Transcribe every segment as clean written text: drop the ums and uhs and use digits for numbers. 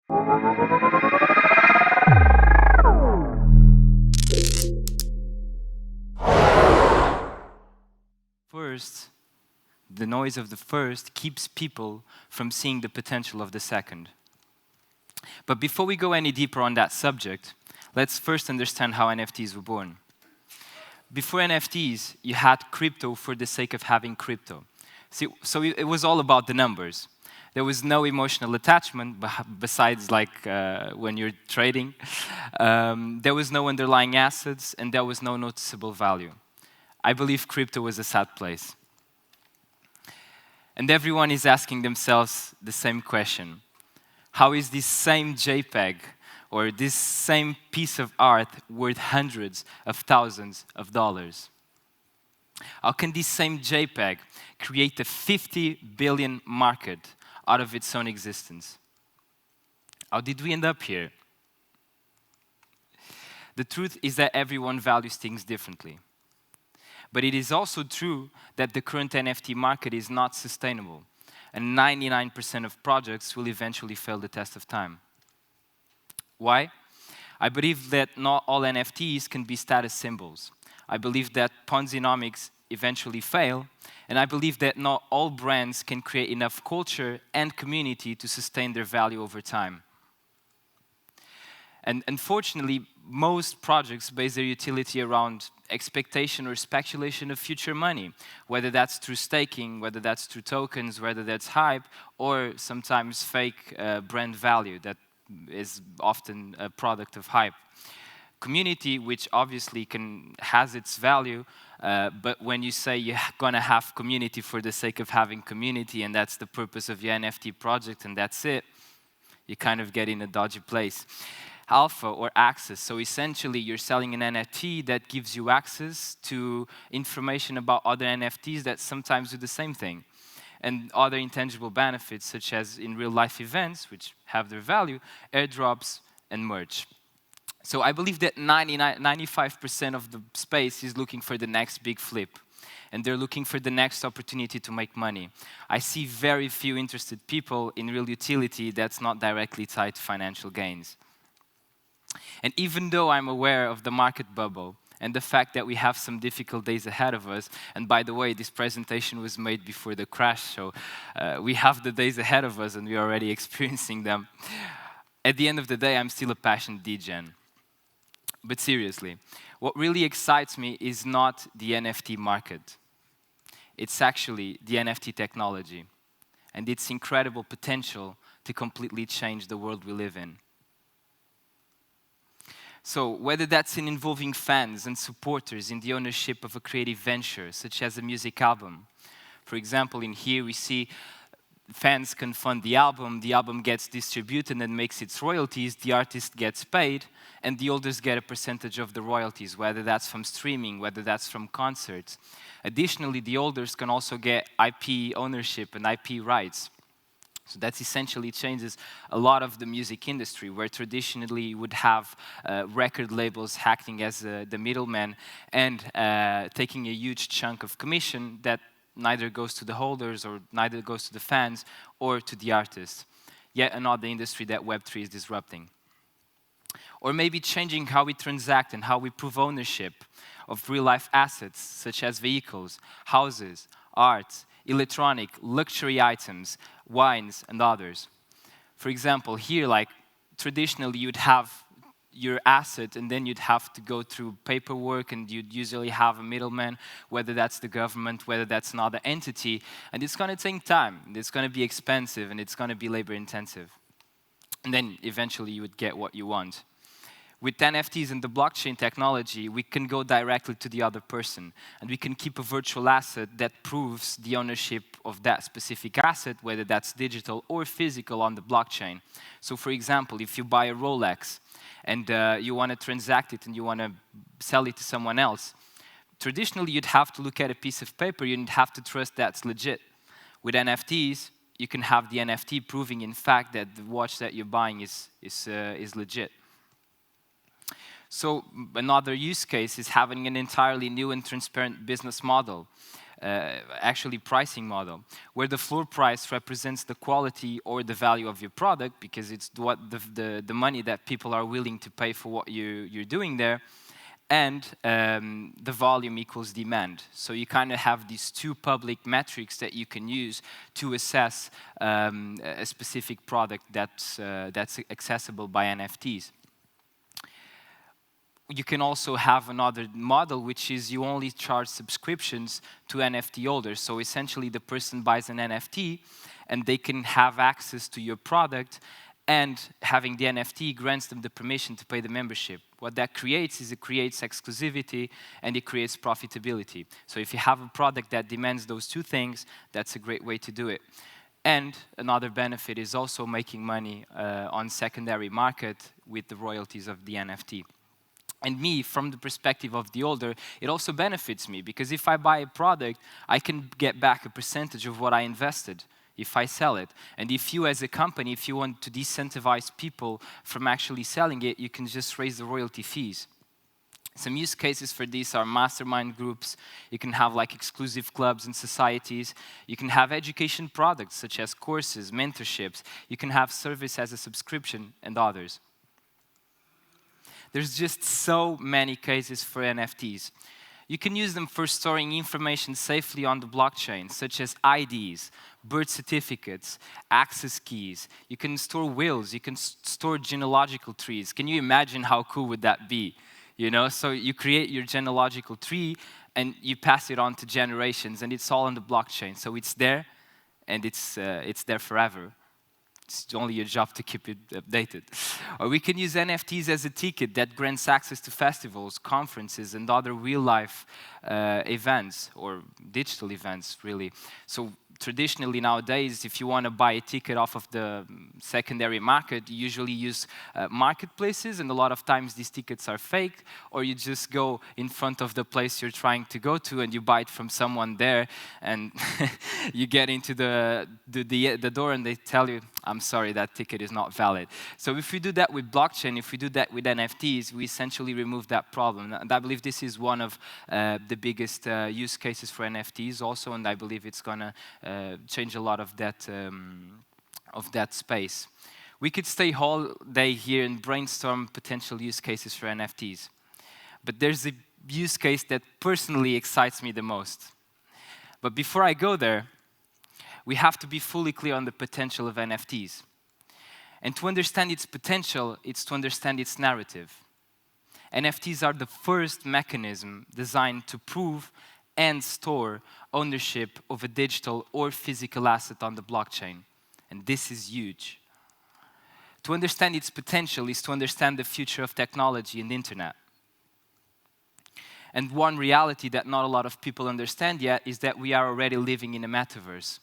First, the noise of the first keeps people from seeing the potential of the second. But before we go any deeper on that subject, let's first understand how NFTs were born. Before NFTs, you had crypto for the sake of having crypto. So it was all about the numbers. There was no emotional attachment besides when you're trading. There was no underlying assets, and there was no noticeable value. I believe crypto was a sad place. And everyone is asking themselves the same question. How is this same JPEG or this same piece of art worth hundreds of thousands of dollars? How can this same JPEG create a 50 billion market out of its own existence? How did we end up here? The truth is that everyone values things differently. But it is also true that the current NFT market is not sustainable, and 99% of projects will eventually fail the test of time. Why? I believe that not all NFTs can be status symbols. I believe that Ponzi-nomics eventually fail, and I believe that not all brands can create enough culture and community to sustain their value over time. And unfortunately, most projects base their utility around expectation or speculation of future money, whether that's through staking, whether that's through tokens, whether that's hype, or sometimes fake brand value that is often a product of hype. Community, which obviously has its value, but when you say you're gonna have community for the sake of having community, and that's the purpose of your NFT project, and that's it, you kind of get in a dodgy place. Alpha or access. So essentially, you're selling an NFT that gives you access to information about other NFTs that sometimes do the same thing. And other intangible benefits, such as in real-life events, which have their value, airdrops, and merch. So I believe that 95% of the space is looking for the next big flip. And they're looking for the next opportunity to make money. I see very few interested people in real utility that's not directly tied to financial gains. And even though I'm aware of the market bubble and the fact that we have some difficult days ahead of us, and by the way, this presentation was made before the crash, so we have the days ahead of us and we're already experiencing them. At the end of the day, I'm still a passionate degen. But seriously, what really excites me is not the NFT market. It's actually the NFT technology and its incredible potential to completely change the world we live in. So whether that's in involving fans and supporters in the ownership of a creative venture, such as a music album. For example, in here we see fans can fund the album gets distributed and makes its royalties, the artist gets paid, and the holders get a percentage of the royalties, whether that's from streaming, whether that's from concerts. Additionally, the holders can also get IP ownership and IP rights. So that essentially changes a lot of the music industry, where traditionally you would have record labels acting as the middleman and taking a huge chunk of commission that neither goes to the holders or neither goes to the fans or to the artists. Yet another industry that Web3 is disrupting. Or maybe changing how we transact and how we prove ownership of real-life assets, such as vehicles, houses, art, electronic, luxury items, wines, and others. For example, here, traditionally, you'd have your asset, and then you'd have to go through paperwork, and you'd usually have a middleman, whether that's the government, whether that's another entity, and it's going to take time, and it's going to be expensive, and it's going to be labor-intensive. And then, eventually, you would get what you want. With NFTs and the blockchain technology, we can go directly to the other person, and we can keep a virtual asset that proves the ownership of that specific asset, whether that's digital or physical on the blockchain. So for example, if you buy a Rolex and you want to transact it and you want to sell it to someone else, traditionally you'd have to look at a piece of paper, you'd have to trust that's legit. With NFTs, you can have the NFT proving in fact that the watch that you're buying is legit. So another use case is having an entirely new and transparent business model. actually pricing model, where the floor price represents the quality or the value of your product, because it's what the money that people are willing to pay for what you're doing there, and the volume equals demand. So you kind of have these two public metrics that you can use to assess a specific product that's accessible by NFTs. You can also have another model, which is you only charge subscriptions to NFT holders. So essentially the person buys an NFT and they can have access to your product, and having the NFT grants them the permission to pay the membership. What that creates is it creates exclusivity and it creates profitability. So if you have a product that demands those two things, that's a great way to do it. And another benefit is also making money on secondary market with the royalties of the NFT. And me, from the perspective of the holder, it also benefits me, because if I buy a product, I can get back a percentage of what I invested if I sell it. And if you as a company, if you want to disincentivize people from actually selling it, you can just raise the royalty fees. Some use cases for this are mastermind groups. You can have like exclusive clubs and societies. You can have education products such as courses, mentorships. You can have service as a subscription and others. There's just so many cases for NFTs. You can use them for storing information safely on the blockchain, such as IDs, birth certificates, access keys. You can store wills, you can store genealogical trees. Can you imagine how cool would that be? You know, so you create your genealogical tree and you pass it on to generations, and it's all on the blockchain. So it's there, and it's there forever. It's only your job to keep it updated. Or we can use NFTs as a ticket that grants access to festivals, conferences, and other real-life events, or digital events, really. So traditionally nowadays, if you want to buy a ticket off of the secondary market, you usually use marketplaces, and a lot of times these tickets are fake, or you just go in front of the place you're trying to go to and you buy it from someone there, and you get into the door and they tell you, I'm sorry, that ticket is not valid. So if we do that with blockchain, if we do that with NFTs, we essentially remove that problem. And I believe this is one of the biggest use cases for NFTs also, and I believe it's going to change a lot of that space. We could stay whole day here and brainstorm potential use cases for NFTs. But there's a use case that personally excites me the most. But before I go there, we have to be fully clear on the potential of NFTs. And to understand its potential, it's to understand its narrative. NFTs are the first mechanism designed to prove and store ownership of a digital or physical asset on the blockchain. And this is huge. To understand its potential is to understand the future of technology and the internet. And one reality that not a lot of people understand yet is that we are already living in a metaverse.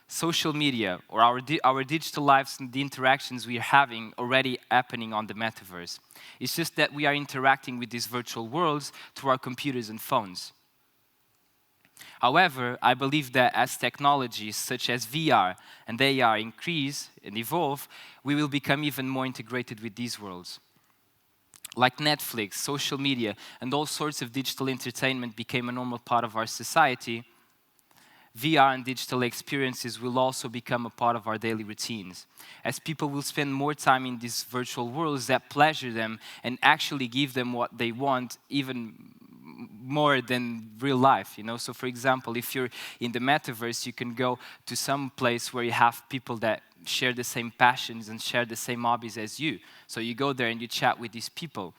Social media, or our digital lives and the interactions we are having already happening on the metaverse. It's just that we are interacting with these virtual worlds through our computers and phones. However, I believe that as technologies such as VR and AR increase and evolve, we will become even more integrated with these worlds. Like Netflix, social media, and all sorts of digital entertainment became a normal part of our society, VR and digital experiences will also become a part of our daily routines, as people will spend more time in these virtual worlds that pleasure them and actually give them what they want, even more than real life, you know. So for example, if you're in the metaverse, you can go to some place where you have people that share the same passions and share the same hobbies as you. So you go there and you chat with these people.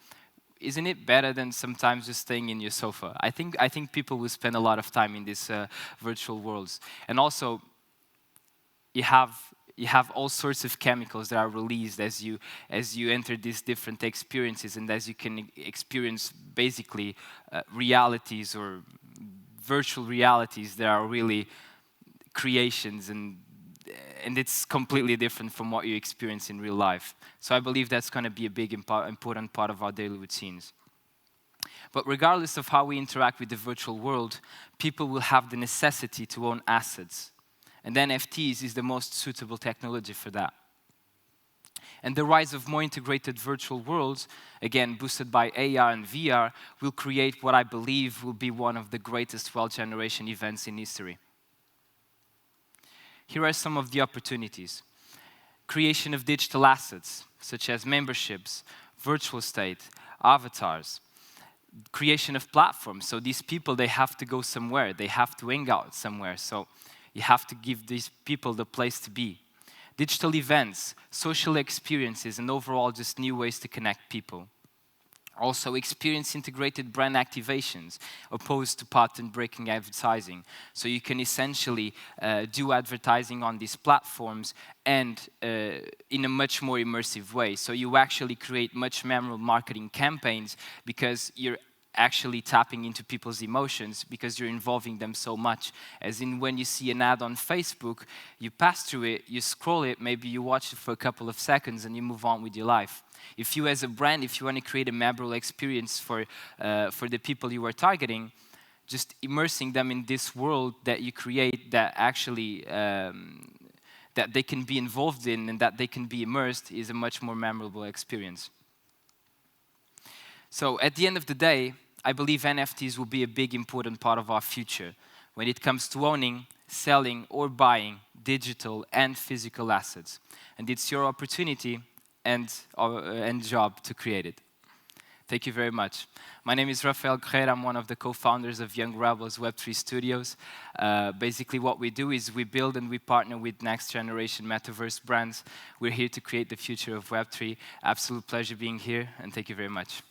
Isn't it better than sometimes just staying in your sofa? I think people will spend a lot of time in these virtual worlds. And also, you have all sorts of chemicals that are released as you enter these different experiences, and as you can experience basically realities or virtual realities that are really creations, and it's completely different from what you experience in real life. So I believe that's going to be a big important part of our daily routines. But regardless of how we interact with the virtual world, people will have the necessity to own assets. And NFTs is the most suitable technology for that. And the rise of more integrated virtual worlds, again boosted by AR and VR, will create what I believe will be one of the greatest wealth generation events in history. Here are some of the opportunities. Creation of digital assets, such as memberships, virtual state, avatars. Creation of platforms, so these people, they have to go somewhere, they have to hang out somewhere, so you have to give these people the place to be. Digital events, social experiences, and overall just new ways to connect people. Also, experience-integrated brand activations, opposed to pattern-breaking advertising. So you can essentially do advertising on these platforms and in a much more immersive way. So you actually create much memorable marketing campaigns because you're actually tapping into people's emotions because you're involving them so much. As in when you see an ad on Facebook, you pass through it, you scroll it, maybe you watch it for a couple of seconds and you move on with your life. If you as a brand, if you want to create a memorable experience for the people you are targeting, just immersing them in this world that you create that actually that they can be involved in and that they can be immersed is a much more memorable experience. So at the end of the day, I believe NFTs will be a big important part of our future when it comes to owning, selling, or buying digital and physical assets. And it's your opportunity and job to create it. Thank you very much. My name is Rafael Guerreiro. I'm one of the co-founders of Young Rebels Web3 Studios. Basically what we do is we build and we partner with next generation metaverse brands. We're here to create the future of Web3. Absolute pleasure being here, and thank you very much.